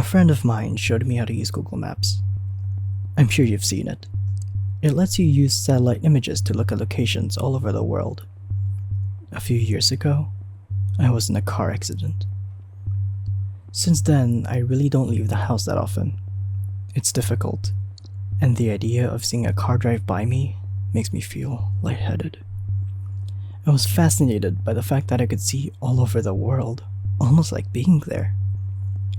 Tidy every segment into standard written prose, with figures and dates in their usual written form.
A friend of mine showed me how to use Google Maps. I'm sure you've seen it. It lets you use satellite images to look at locations all over the world. A few years ago, I was in a car accident. Since then, I really don't leave the house that often. It's difficult, and the idea of seeing a car drive by me makes me feel lightheaded. I was fascinated by the fact that I could see all over the world, almost like being there.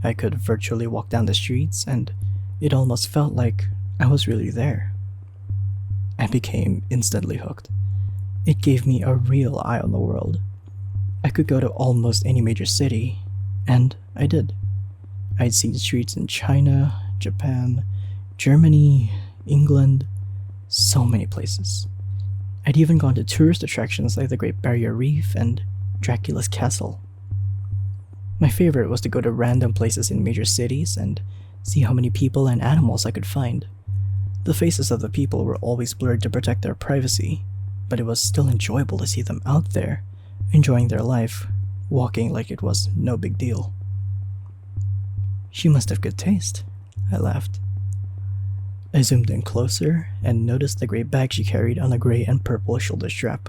I could virtually walk down the streets, and it almost felt like I was really there. I became instantly hooked. It gave me a real eye on the world. I could go to almost any major city, and I did. I'd seen streets in China, Japan, Germany, England, so many places. I'd even gone to tourist attractions like the Great Barrier Reef and Dracula's Castle. My favorite was to go to random places in major cities and see how many people and animals I could find. The faces of the people were always blurred to protect their privacy, but it was still enjoyable to see them out there, enjoying their life, walking like it was no big deal. She must have good taste, I laughed. I zoomed in closer and noticed the gray bag she carried on a gray and purple shoulder strap.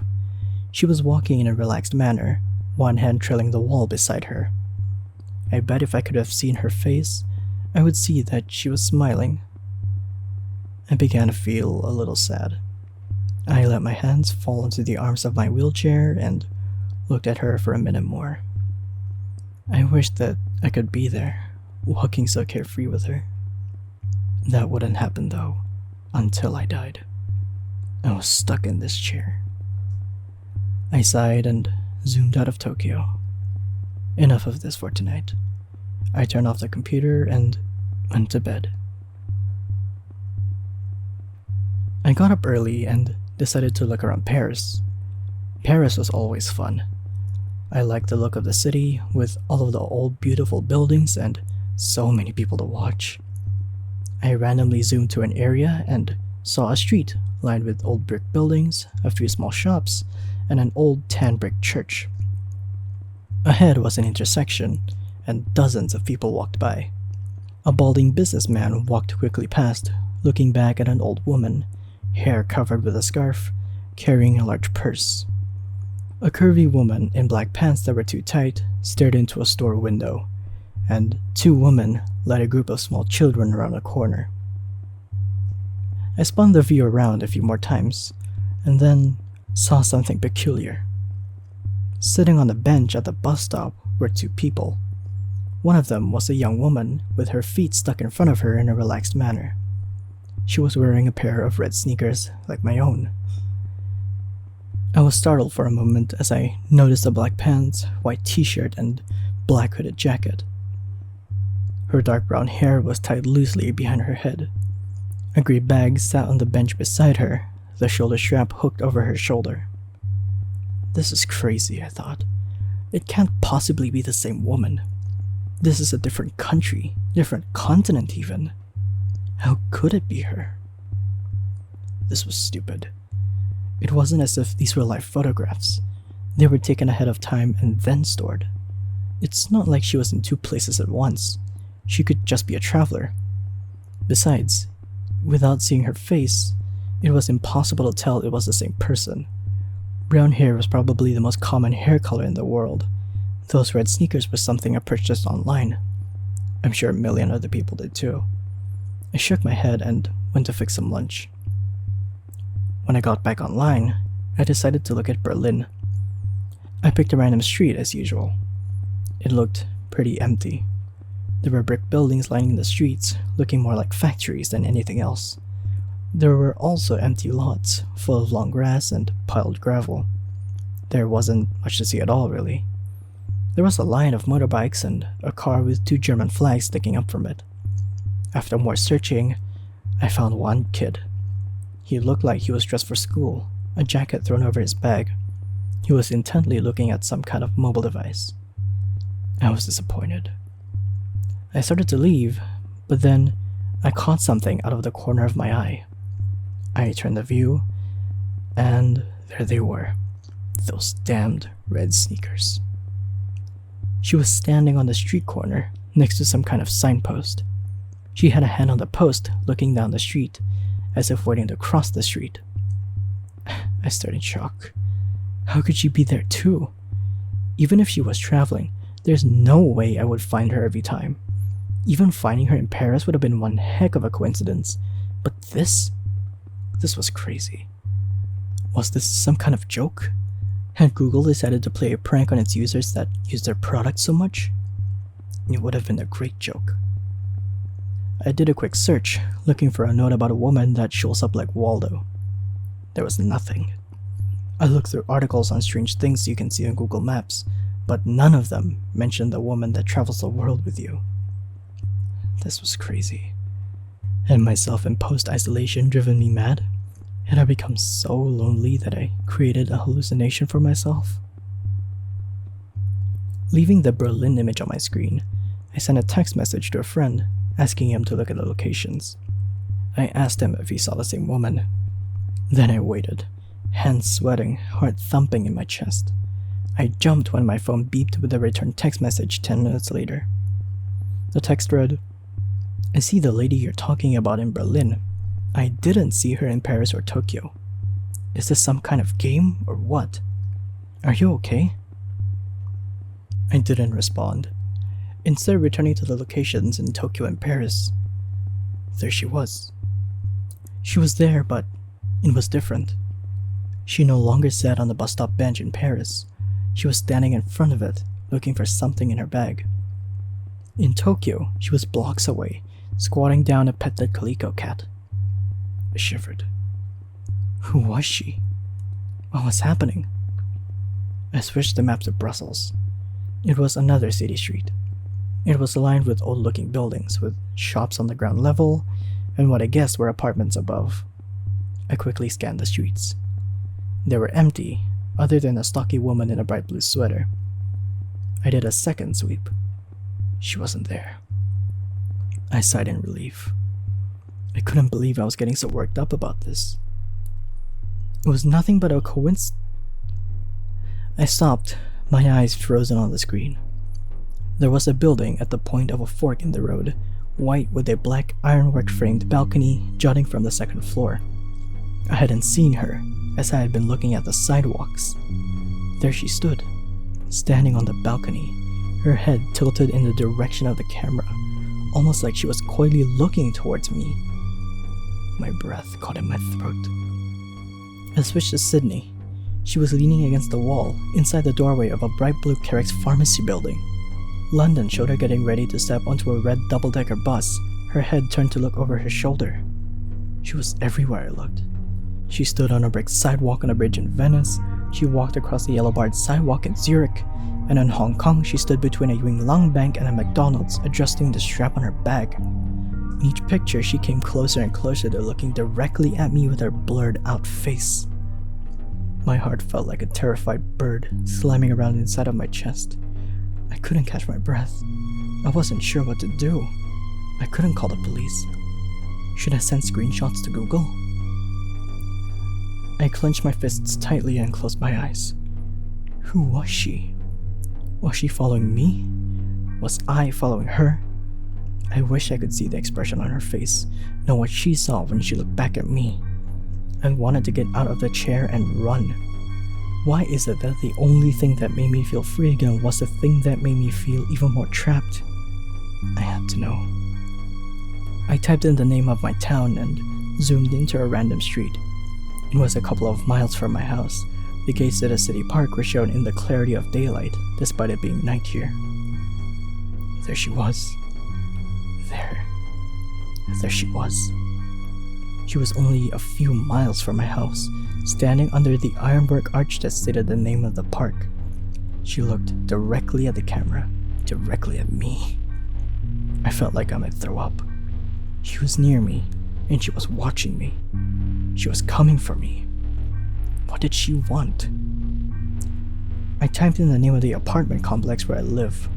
She was walking in a relaxed manner, one hand trailing the wall beside her. I bet if I could have seen her face, I would see that she was smiling. I began to feel a little sad. I let my hands fall into the arms of my wheelchair and looked at her for a minute more. I wished that I could be there, walking so carefree with her. That wouldn't happen though, until I died. I was stuck in this chair. I sighed and zoomed out of Tokyo. Enough of this for tonight. I turned off the computer and went to bed. I got up early and decided to look around Paris. Paris was always fun. I liked the look of the city with all of the old beautiful buildings and so many people to watch. I randomly zoomed to an area and saw a street lined with old brick buildings, a few small shops, and an old tan brick church. Ahead was an intersection, and dozens of people walked by. A balding businessman walked quickly past, looking back at an old woman, hair covered with a scarf, carrying a large purse. A curvy woman in black pants that were too tight stared into a store window, and two women led a group of small children around a corner. I spun the view around a few more times, and then saw something peculiar. Sitting on the bench at the bus stop were two people. One of them was a young woman with her feet stuck in front of her in a relaxed manner. She was wearing a pair of red sneakers like my own. I was startled for a moment as I noticed the black pants, white t-shirt, and black hooded jacket. Her dark brown hair was tied loosely behind her head. A grey bag sat on the bench beside her, the shoulder strap hooked over her shoulder. This is crazy, I thought. It can't possibly be the same woman. This is a different country, different continent even. How could it be her? This was stupid. It wasn't as if these were live photographs. They were taken ahead of time and then stored. It's not like she was in two places at once. She could just be a traveler. Besides, without seeing her face, it was impossible to tell it was the same person. Brown hair was probably the most common hair color in the world. Those red sneakers were something I purchased online. I'm sure a million other people did too. I shook my head and went to fix some lunch. When I got back online, I decided to look at Berlin. I picked a random street as usual. It looked pretty empty. There were brick buildings lining the streets, looking more like factories than anything else. There were also empty lots, full of long grass and piled gravel. There wasn't much to see at all, really. There was a line of motorbikes and a car with two German flags sticking up from it. After more searching, I found one kid. He looked like he was dressed for school, a jacket thrown over his bag. He was intently looking at some kind of mobile device. I was disappointed. I started to leave, but then I caught something out of the corner of my eye. I turned the view, and there they were, those damned red sneakers. She was standing on the street corner, next to some kind of signpost. She had a hand on the post, looking down the street, as if waiting to cross the street. I stared in shock. How could she be there too? Even if she was traveling, there's no way I would find her every time. Even finding her in Paris would have been one heck of a coincidence. But this was crazy. Was this some kind of joke? Had Google decided to play a prank on its users that use their product so much? It would have been a great joke. I did a quick search, looking for a note about a woman that shows up like Waldo. There was nothing. I looked through articles on strange things you can see on Google Maps, but none of them mentioned the woman that travels the world with you. This was crazy. Had my self-imposed isolation driven me mad? Had I become so lonely that I created a hallucination for myself? Leaving the Berlin image on my screen, I sent a text message to a friend asking him to look at the locations. I asked him if he saw the same woman. Then I waited, hands sweating, heart thumping in my chest. I jumped when my phone beeped with a returned text message 10 minutes later. The text read, "I see the lady you're talking about in Berlin. I didn't see her in Paris or Tokyo. Is this some kind of game or what? Are you okay?" I didn't respond. Instead, returning to the locations in Tokyo and Paris, there she was. She was there, but it was different. She no longer sat on the bus stop bench in Paris. She was standing in front of it, looking for something in her bag. In Tokyo, she was blocks away, squatting down to pet the calico cat. I shivered. Who was she? What was happening? I switched the map to Brussels. It was another city street. It was lined with old-looking buildings, with shops on the ground level, and what I guessed were apartments above. I quickly scanned the streets. They were empty, other than a stocky woman in a bright blue sweater. I did a second sweep. She wasn't there. I sighed in relief. I couldn't believe I was getting so worked up about this. It was nothing but a coincidence. I stopped, my eyes frozen on the screen. There was a building at the point of a fork in the road, white with a black ironwork-framed balcony jutting from the second floor. I hadn't seen her, as I had been looking at the sidewalks. There she stood, standing on the balcony, her head tilted in the direction of the camera, almost like she was coyly looking towards me. My breath caught in my throat. I switched to Sydney. She was leaning against the wall, inside the doorway of a bright blue Carrick's pharmacy building. London showed her getting ready to step onto a red double-decker bus, her head turned to look over her shoulder. She was everywhere I looked. She stood on a brick sidewalk on a bridge in Venice, she walked across the yellow-barred sidewalk in Zurich, and in Hong Kong she stood between a Yingling bank and a McDonald's, adjusting the strap on her bag. In each picture she came closer and closer to looking directly at me with her blurred-out face. My heart felt like a terrified bird slamming around inside of my chest. I couldn't catch my breath. I wasn't sure what to do. I couldn't call the police. Should I send screenshots to Google? I clenched my fists tightly and closed my eyes. Who was she? Was she following me? Was I following her? I wish I could see the expression on her face, know what she saw when she looked back at me. I wanted to get out of the chair and run. Why is it that the only thing that made me feel free again was the thing that made me feel even more trapped? I had to know. I typed in the name of my town and zoomed into a random street. It was a couple of miles from my house. The gates to the city park were shown in the clarity of daylight, despite it being night here. There she was. There she was. She was only a few miles from my house, standing under the ironwork arch that stated the name of the park. She looked directly at the camera, directly at me. I felt like I might throw up. She was near me, and she was watching me. She was coming for me. What did she want? I typed in the name of the apartment complex where I live.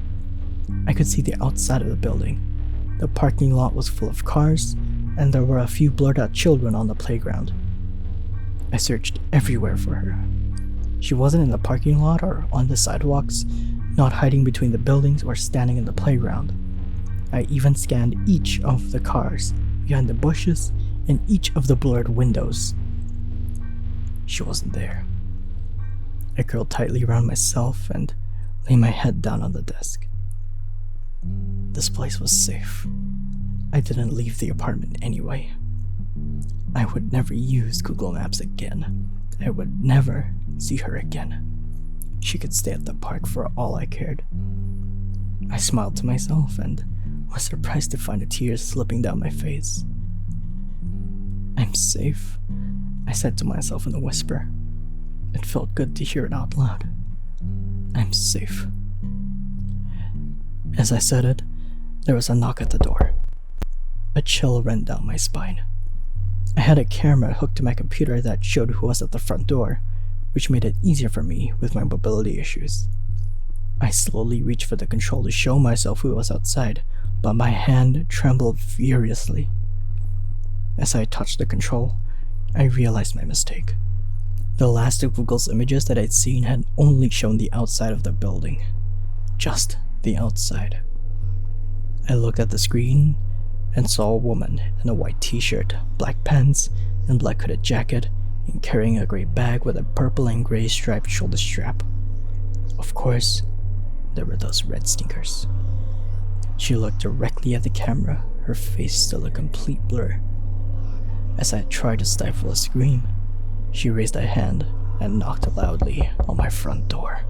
I could see the outside of the building. The parking lot was full of cars, and there were a few blurred-out children on the playground. I searched everywhere for her. She wasn't in the parking lot or on the sidewalks, not hiding between the buildings or standing in the playground. I even scanned each of the cars, behind the bushes, and each of the blurred windows. She wasn't there. I curled tightly around myself and lay my head down on the desk. This place was safe. I didn't leave the apartment anyway. I would never use Google Maps again. I would never see her again. She could stay at the park for all I cared. I smiled to myself and was surprised to find the tears slipping down my face. I'm safe, I said to myself in a whisper. It felt good to hear it out loud. I'm safe. As I said it, there was a knock at the door. A chill ran down my spine. I had a camera hooked to my computer that showed who was at the front door, which made it easier for me with my mobility issues. I slowly reached for the control to show myself who was outside, but my hand trembled furiously. As I touched the control, I realized my mistake. The last of Google's images that I'd seen had only shown the outside of the building. Just the outside. I looked at the screen and saw a woman in a white t-shirt, black pants, and black hooded jacket, and carrying a gray bag with a purple and gray striped shoulder strap. Of course, there were those red sneakers. She looked directly at the camera, her face still a complete blur. As I tried to stifle a scream, she raised a hand and knocked loudly on my front door.